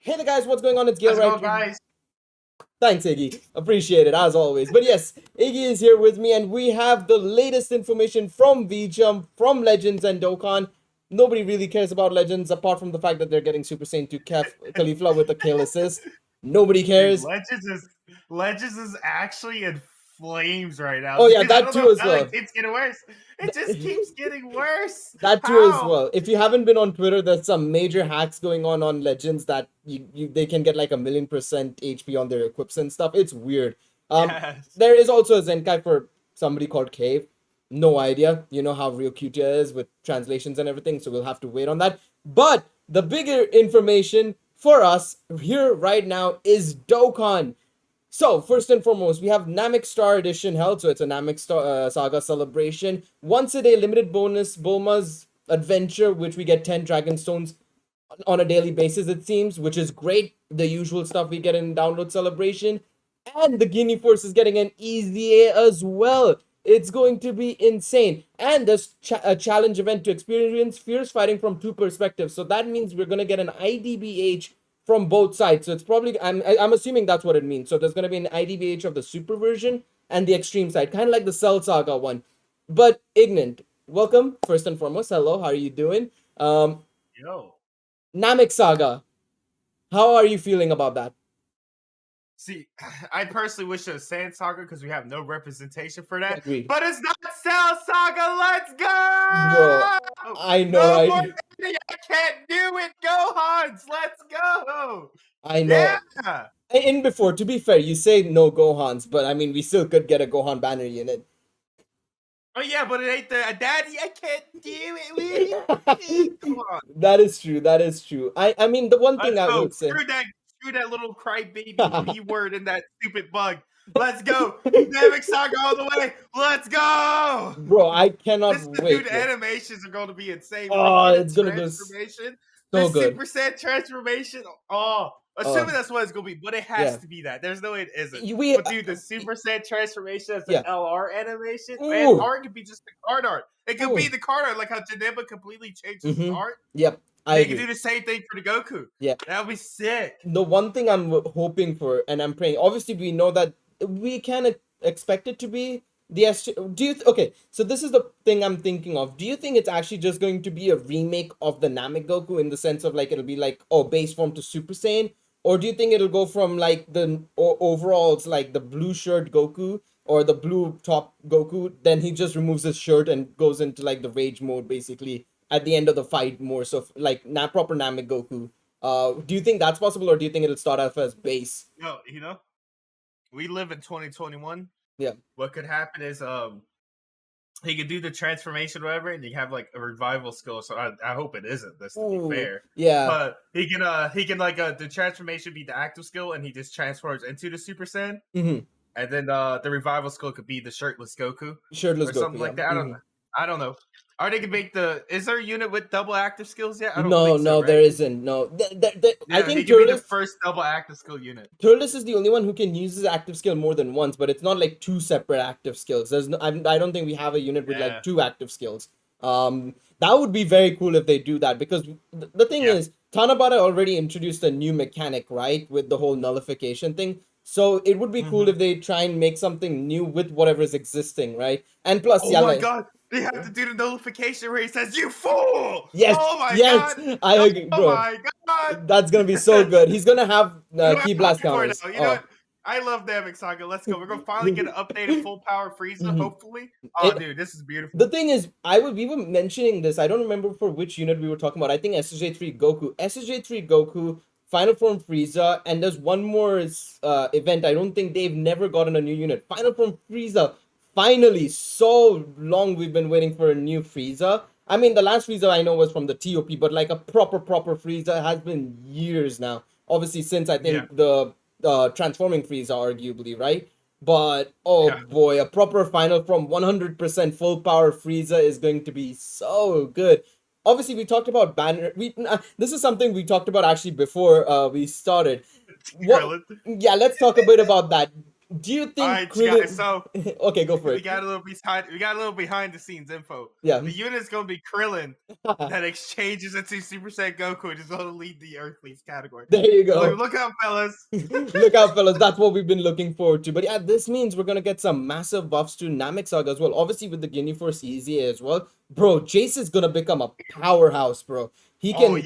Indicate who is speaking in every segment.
Speaker 1: Hey there guys, what's going on? It's
Speaker 2: Let's go,
Speaker 1: Galeriot.
Speaker 2: guys.
Speaker 1: Thanks, Iggy. Appreciate it, as always. But yes, Iggy is here with me, and we have the latest information from Vjump, from Legends and Dokkan. Nobody really cares about Legends, apart from the fact that they're getting Super Saiyan to Caulifla with a kill assist. Nobody
Speaker 2: Dude,
Speaker 1: cares.
Speaker 2: Legends is actually in flames right now.
Speaker 1: Oh yeah,
Speaker 2: Dude, I
Speaker 1: that
Speaker 2: don't
Speaker 1: too
Speaker 2: know
Speaker 1: as
Speaker 2: how
Speaker 1: well.
Speaker 2: it keeps getting worse. It just keeps getting worse.
Speaker 1: That too as
Speaker 2: How?
Speaker 1: well. If you haven't been on Twitter, there's some major hacks going on Legends that they can get like 1,000,000% HP on their equips and stuff. It's weird.
Speaker 2: Yes.
Speaker 1: There is also a Zenkai for somebody called Cave. No idea. You know how real Qtia is with translations and everything, so we'll have to wait on that. But the bigger information for us here right now is Dokkan. So, first and foremost, we have NAMEK Star Edition held, so it's a NAMEK Saga celebration. Once a day limited bonus Bulma's Adventure, which we get 10 Dragon Stones on a daily basis, it seems, which is great. The usual stuff we get in Download Celebration. And the Guinea Force is getting an EZA as well. It's going to be insane. And there's a challenge event to experience fierce fighting from two perspectives. So that means we're going to get an IDBH from both sides. So it's probably, I'm assuming that's what it means. So there's going to be an IDBH of the super version and the extreme side, kind of like the Cell Saga one. But Ignant, welcome, first and foremost. Hello, how are you doing?
Speaker 2: Yo.
Speaker 1: NAMEK Saga, how are you feeling about that?
Speaker 2: See, I personally wish it was Sand Saga because we have no representation for that.
Speaker 1: Agreed.
Speaker 2: But it's not Cell Saga. Let's go!
Speaker 1: Bro, I know,
Speaker 2: no
Speaker 1: right?
Speaker 2: More I can't do it. Go, Hans. Let's go.
Speaker 1: I know.
Speaker 2: Yeah.
Speaker 1: In before, to be fair, you say no Gohans, but I mean, we still could get a Gohan banner unit.
Speaker 2: Oh yeah, but it ain't the daddy. I can't do it. Come on.
Speaker 1: That is true. That is true. I mean, the one thing I would say.
Speaker 2: Screw that little crybaby B word in that stupid bug. Let's go. NAMEK Saga all the way. Let's go.
Speaker 1: Bro, I cannot wait.
Speaker 2: Dude, animations are going to be insane.
Speaker 1: Oh, it's going to be
Speaker 2: so good. Super Saiyan transformation. Oh, assuming that's what it's going to be, but it has to be that. There's no way it isn't. But dude, the Super Saiyan transformation as the LR animation, man, or it could be just the card art. It could be the card art, like how Janemba completely changes his art.
Speaker 1: Yep.
Speaker 2: They can do the same thing for the Goku.
Speaker 1: Yeah.
Speaker 2: That would be sick.
Speaker 1: The one thing I'm hoping for, and I'm praying, obviously we know that we can expect it to be the okay, so this is the thing I'm thinking of. Do you think it's actually just going to be a remake of the Namek Goku in the sense of like it'll be like, oh, base form to Super Saiyan? Or do you think it'll go from like the overalls, like the blue shirt Goku or the blue top Goku, then he just removes his shirt and goes into like the rage mode basically at the end of the fight more, so like proper Namek Goku? Do you think that's possible, or do you think it'll start off as base?
Speaker 2: No, you know, we live in 2021.
Speaker 1: Yeah.
Speaker 2: What could happen is he could do the transformation or whatever, and you have like a revival skill. So I hope it isn't. That's to be fair.
Speaker 1: Yeah.
Speaker 2: But he can like the transformation be the active skill, and he just transforms into the Super Saiyan.
Speaker 1: Mm-hmm.
Speaker 2: And then the revival skill could be the shirtless Goku.
Speaker 1: Shirtless
Speaker 2: or
Speaker 1: Goku,
Speaker 2: something like that. I don't know. Or they can make is there a unit with double active skills yet? I don't
Speaker 1: no,
Speaker 2: think so,
Speaker 1: no,
Speaker 2: right?
Speaker 1: there isn't. No, I think
Speaker 2: he can be the first double active skill unit.
Speaker 1: Turles is the only one who can use his active skill more than once, but it's not like two separate active skills. There's no, I don't think we have a unit with like two active skills. That would be very cool if they do that, because the thing is, Tanabata already introduced a new mechanic, right, with the whole nullification thing. So it would be cool if they try and make something new with whatever is existing, right? And plus,
Speaker 2: oh my god, they have to do the nullification where he says, "You fool!"
Speaker 1: Yes,
Speaker 2: oh my
Speaker 1: god, I agree, bro.
Speaker 2: Oh my god,
Speaker 1: that's gonna be so good. He's gonna have key blast counters.
Speaker 2: You know what? I love NAMEK Saga. Let's go. We're gonna finally get an updated full power Frieza, hopefully. Oh, dude, this is beautiful.
Speaker 1: The thing is, we were mentioning this. I don't remember for which unit we were talking about. I think SSJ3 Goku. SSJ3 Goku, Final Form Frieza, and there's one more event. I don't think they've never gotten a new unit. Final Form Frieza. Finally, so long we've been waiting for a new Frieza. I mean, the last Frieza I know was from the TOP, but like a proper Frieza has been years now. Obviously, since I think the transforming Frieza, arguably, right? But boy, a proper final from 100% full power Frieza is going to be so good. Obviously, we talked about banner. This is something we talked about actually before we started. Yeah, let's talk a bit about that. Do you think
Speaker 2: Alright, guys, so
Speaker 1: okay, go for it.
Speaker 2: We got a little behind the scenes info.
Speaker 1: Yeah.
Speaker 2: The unit's gonna be Krillin that exchanges into Super Saiyan Goku and is gonna lead the Earthlies category.
Speaker 1: There you go.
Speaker 2: So look out, fellas.
Speaker 1: Look out, fellas. That's what we've been looking forward to. But yeah, this means we're gonna get some massive buffs to Namek Saga as well. Obviously with the Ginyu Force EZA as well. Bro, Jace is gonna become a powerhouse, bro. He can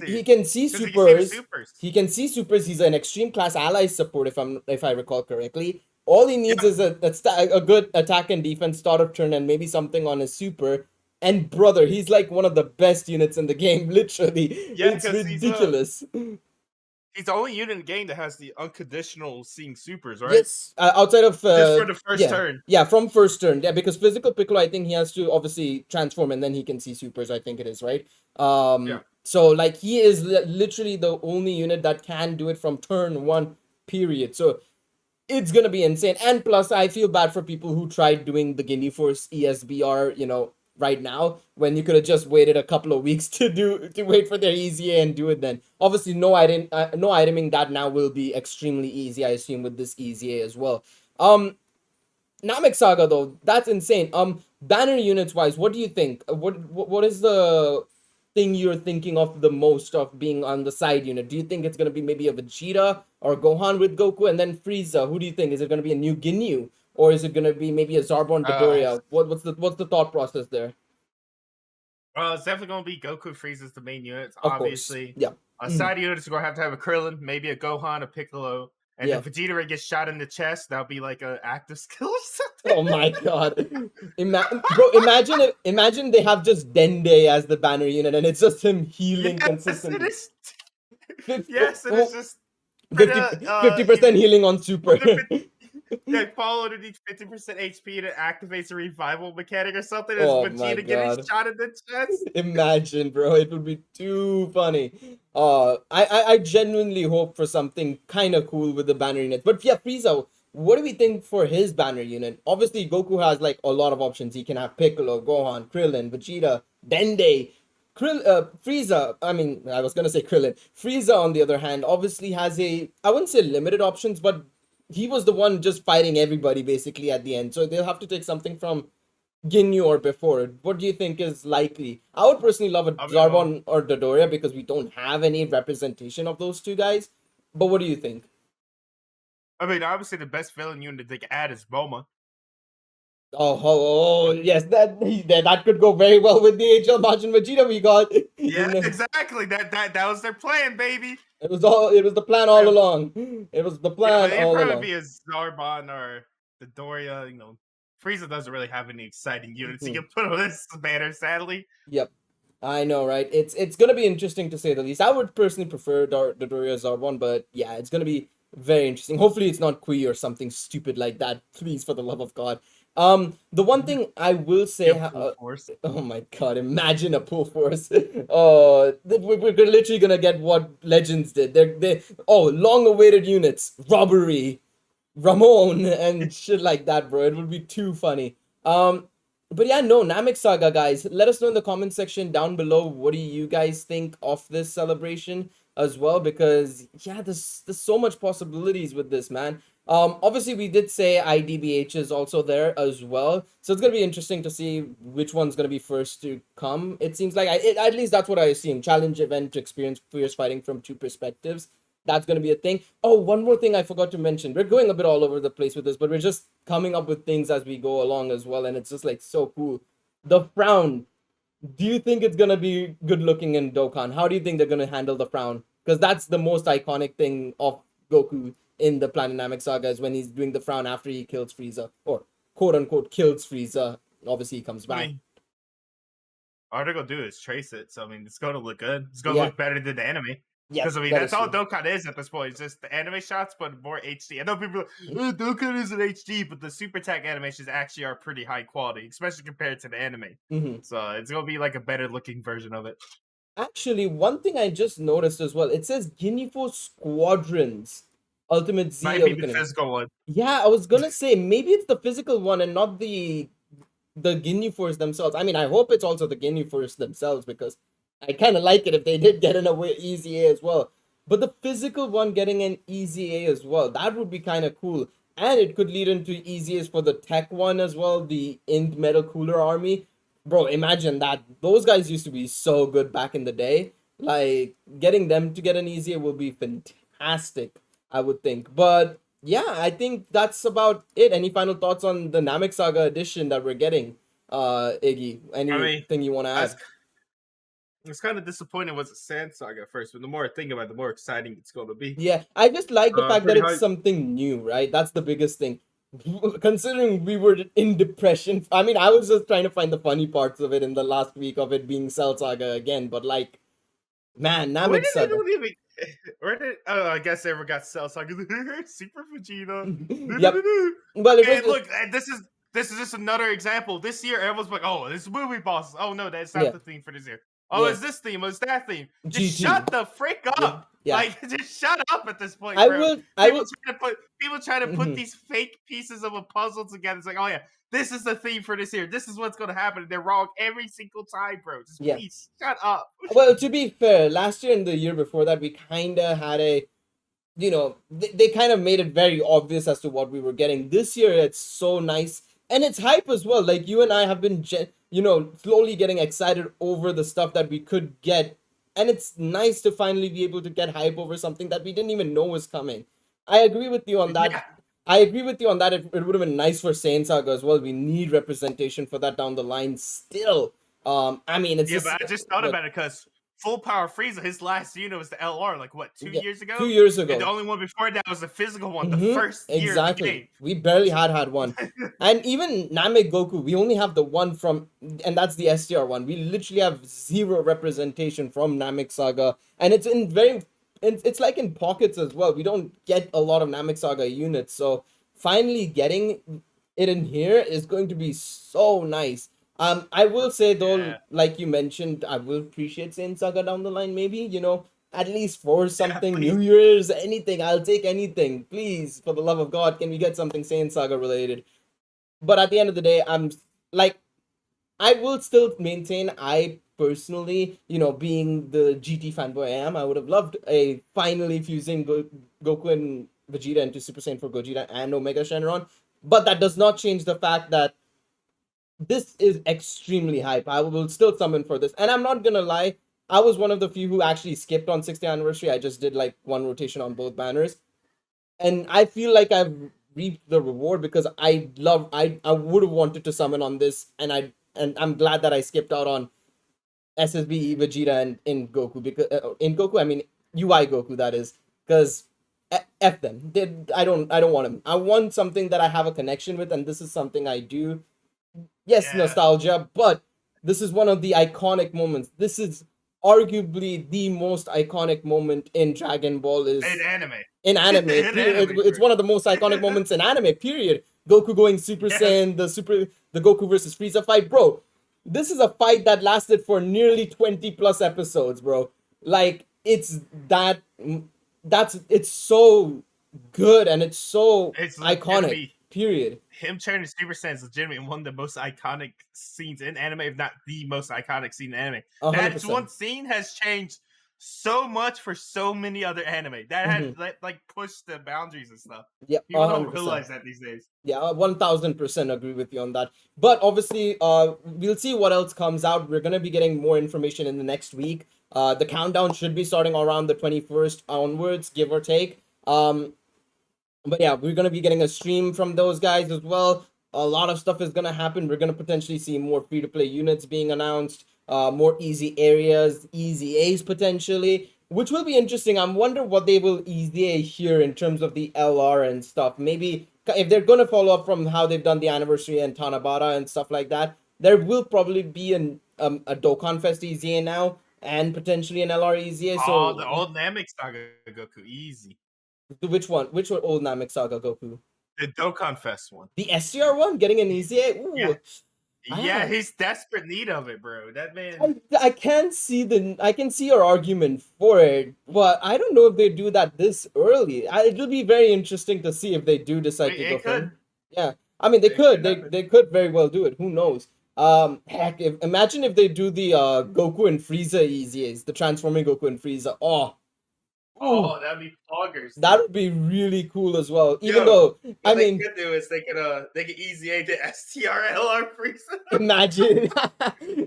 Speaker 1: he can see supers. He can see supers. He's an extreme class ally support if I recall correctly. All he needs is a good attack and defense start of turn and maybe something on his super. And brother, he's like one of the best units in the game, literally. Yeah, it's ridiculous.
Speaker 2: He's the only unit in the game that has the unconditional seeing supers, right?
Speaker 1: Yes, outside of
Speaker 2: just for the first turn.
Speaker 1: Yeah, from first turn. Yeah, because physical Piccolo, I think he has to obviously transform and then he can see supers. I think it is, right. So like he is literally the only unit that can do it from turn 1. Period. So it's gonna be insane. And plus, I feel bad for people who tried doing the Ginyu Force ESBR, right now, when you could have just waited a couple of weeks to wait for their EZA and do it then. Obviously, no iteming that now will be extremely easy, I assume, with this EZA as well. Namek Saga though, that's insane. Banner units wise, what do you think? What is the thing you're thinking of the most of being on the side unit? Do you think it's gonna be maybe a Vegeta or Gohan with Goku, and then Frieza? Who do you think? Is it gonna be a new Ginyu? Or is it gonna be maybe a Zarbon Dodoria? What's the thought process there?
Speaker 2: It's definitely gonna be Goku, Frieza's the main units, obviously.
Speaker 1: Yeah.
Speaker 2: A side unit is gonna have a Krillin, maybe a Gohan, a Piccolo, and if Vegeta gets shot in the chest, that'll be like an active skill or something.
Speaker 1: Oh my god! Bro, imagine they have just Dende as the banner unit, and it's just him healing consistently.
Speaker 2: Yes, it is just
Speaker 1: 50% healing on super.
Speaker 2: Yeah, fall underneath 50% HP and it activates a revival mechanic or something. As Vegeta getting shot in the chest.
Speaker 1: Imagine, bro, it would be too funny. I genuinely hope for something kind of cool with the banner unit. But yeah, Frieza, what do we think for his banner unit? Obviously, Goku has like a lot of options. He can have Piccolo, Gohan, Krillin, Vegeta, Dende. Frieza, I was gonna say Krillin. Frieza, on the other hand, obviously has I wouldn't say limited options, but he was the one just fighting everybody basically at the end. So they'll have to take something from Ginyu or before. What do you think is likely? I would personally love a Zarbon or Dodoria because we don't have any representation of those two guys. But what do you think?
Speaker 2: Obviously the best villain unit they can add is Bulma.
Speaker 1: Oh, yes, that could go very well with the HL Majin Vegeta we got.
Speaker 2: Yeah, exactly. That was their plan, baby.
Speaker 1: It was the plan all along. It was the plan all along.
Speaker 2: It'd probably be a Zarbon or the Doria. Frieza doesn't really have any exciting units you can put on this banner, sadly.
Speaker 1: Yep. I know, right? It's gonna be interesting to say the least. I would personally prefer Dodoria Zarbon, but yeah, it's gonna be very interesting. Hopefully it's not Kui or something stupid like that. Please, for the love of God. The one thing I will say, oh my god, imagine a pull force. We're literally gonna get what Legends did. Long-awaited units, robbery, Ramon, and shit like that, bro. It would be too funny. But yeah, no, Namek Saga, guys. Let us know in the comment section down below. What do you guys think of this celebration as well? Because yeah, there's so much possibilities with this, man. Obviously we did say IDBH is also there as well, so it's gonna be interesting to see which one's gonna be first to come. It seems like at least that's what I assume. Challenge event to experience fierce fighting from two perspectives. That's gonna be a thing. Oh, one more thing I forgot to mention. We're going a bit all over the place with this, but we're just coming up with things as we go along as well, and it's just like so cool. The frown. Do you think it's gonna be good looking in Dokkan? How do you think they're gonna handle the frown? Because that's the most iconic thing of Goku in the Planet Namek Saga, is when he's doing the frown after he kills Frieza, or quote unquote kills Frieza. Obviously he comes back.
Speaker 2: All they're gonna do is trace it, so it's gonna look good. It's gonna look better than the anime. Because that's all Dokkan is at this point. It's just the anime shots, but more HD. I know people are like, Dokkan isn't HD, but the super attack animations actually are pretty high quality, especially compared to the anime. So it's gonna be like a better looking version of it.
Speaker 1: Actually, one thing I just noticed as well, it says Ginyu Force Squadrons Ultimate Z.
Speaker 2: Might be the physical one.
Speaker 1: Yeah, I was gonna say maybe it's the physical one and not the Ginyu Force themselves. I hope it's also the Ginyu Force themselves, because I kind of like it if they did get an EZA as well. But the physical one getting an EZA as well, that would be kind of cool. and it could lead into EZAs for the tech one as well, the Int Metal Cooler Army. Bro, imagine that. Those guys used to be so good back in the day. Like, getting them to get an EZA will be fantastic, I would think. But yeah, I think that's about it. Any final thoughts on the Namek Saga edition that we're getting, Iggy? Anything you want to add?
Speaker 2: It's kind of disappointing was a Sand Saga at first, but the more I think about it, the more exciting it's going to be.
Speaker 1: Yeah, I just like the fact that it's something new, right? That's the biggest thing. Considering we were in depression, I mean, I was just trying to find the funny parts of it in the last week of it being Cell Saga again, but like, man, Namek Saga.
Speaker 2: Where did I guess they ever got Cell Saga? Super Vegeta.
Speaker 1: Yep. Well,
Speaker 2: look, this is just another example. This year, everyone's like, "Oh, this movie boss." Oh no, that's not the theme for this year. Oh, it's this theme. It's that theme. Just shut the frick up. Yeah. Like, just shut up at this point, bro. People try to put these fake pieces of a puzzle together. It's like, oh yeah, this is the theme for this year. This is what's going to happen. They're wrong every single time, bro. Just please shut up.
Speaker 1: Well, to be fair, last year and the year before that, we kind of had a, you know, they kind of made it very obvious as to what we were getting. This year, it's so nice. And it's hype as well. Like, you and I have been, slowly getting excited over the stuff that we could get. And it's nice to finally be able to get hype over something that we didn't even know was coming. I agree with you on that. Yeah. I agree with you on that. It would have been nice for Saiyan Saga as well. We need representation for that down the line still. I mean, it's
Speaker 2: but I just thought about it because Full Power Frieza, his last unit was the LR, like what, 2 years ago?
Speaker 1: 2 years ago.
Speaker 2: And the only one before that was the physical one, the first year of the game.
Speaker 1: We barely had one. And even Namek Goku, we only have the one from, and that's the STR one. We literally have zero representation from Namek Saga. And it's it's like in pockets as well. We don't get a lot of Namek Saga units. So finally getting it in here is going to be so nice. I will say though, like you mentioned, I will appreciate Saiyan Saga down the line, maybe, at least for something, New Year's, anything. I'll take anything. Please, for the love of God, can we get something Saiyan Saga related? But at the end of the day, I'm like, I will still maintain, I personally, being the GT fanboy I am, I would have loved a finally fusing Goku and Vegeta into Super Saiyan 4 Gogeta and Omega Shenron. But that does not change the fact that this is extremely hype. I will still summon for this. And I'm not gonna lie, I was one of the few who actually skipped on 60th anniversary. I just did like one rotation on both banners. And I feel like I've reaped the reward because I would have wanted to summon on this, and I'm glad that I skipped out on SSB, Vegeta, and in Goku, because in Goku, I mean UI Goku, that is, because F them. I don't want them. I want something that I have a connection with, and this is something I do. Yes, nostalgia, but this is one of the iconic moments. This is arguably the most iconic moment in Dragon Ball is
Speaker 2: in anime.
Speaker 1: It's one of the most iconic moments in anime, period. Goku going Super Saiyan, the Goku versus Frieza fight, bro. This is a fight that lasted for nearly 20 plus episodes, bro. Like, it's so good and it's so iconic. Period.
Speaker 2: Him turning Super Saiyan is legitimately one of the most iconic scenes in anime, if not the most iconic scene in anime. 100%. That one scene has changed so much for so many other anime. That had like pushed the boundaries and stuff.
Speaker 1: Yeah,
Speaker 2: people don't realize that these days.
Speaker 1: Yeah, 1000% agree with you on that. But obviously, we'll see what else comes out. We're gonna be getting more information in the next week. The countdown should be starting around the 21st onwards, give or take. But yeah, we're going to be getting a stream from those guys as well. A lot of stuff is going to happen. We're going to potentially see more free-to-play units being announced, more easy areas, easy A's potentially, which will be interesting. I'm wondering what they will easy A here in terms of the LR and stuff. Maybe if they're going to follow up from how they've done the anniversary and Tanabata and stuff like that, there will probably be a Dokkan Fest easy A now and potentially an LR easy A. So
Speaker 2: the old NAMEK Saga Goku, easy.
Speaker 1: Which one? Which one? Old Namek Saga Goku?
Speaker 2: The Dokkan Fest one.
Speaker 1: The STR one? Getting an easy A? Ooh.
Speaker 2: Yeah, he's desperate need of it, bro. That man.
Speaker 1: I can see your argument for it, but I don't know if they do that this early. It'll be very interesting to see if they do decide to go for it. Yeah, I mean they could. They could very well do it. Who knows? Heck, imagine if they do the Goku and Frieza easy A's, the transforming Goku and Frieza. Oh.
Speaker 2: Oh, that'd be poggers.
Speaker 1: That would be really cool as well. Even though,
Speaker 2: what they could do is they could easy aid the STRLR freeze.
Speaker 1: Imagine,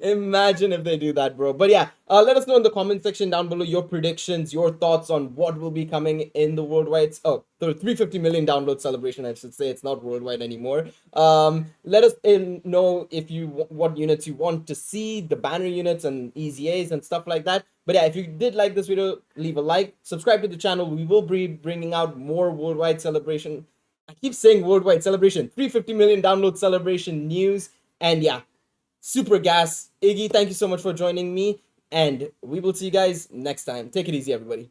Speaker 1: imagine if they do that, bro. But yeah, let us know in the comment section down below your predictions, your thoughts on what will be coming in the worldwide. Oh, the 350 million download celebration, I should say. It's not worldwide anymore. Let us know if what units you want to see, the banner units and EZAs and stuff like that. But yeah, if you did like this video, leave a like, subscribe to the channel. We will be bringing out more worldwide celebration. I keep saying worldwide celebration, 350 million download celebration news. And yeah, super gas. Iggy, thank you so much for joining me. And we will see you guys next time. Take it easy, everybody.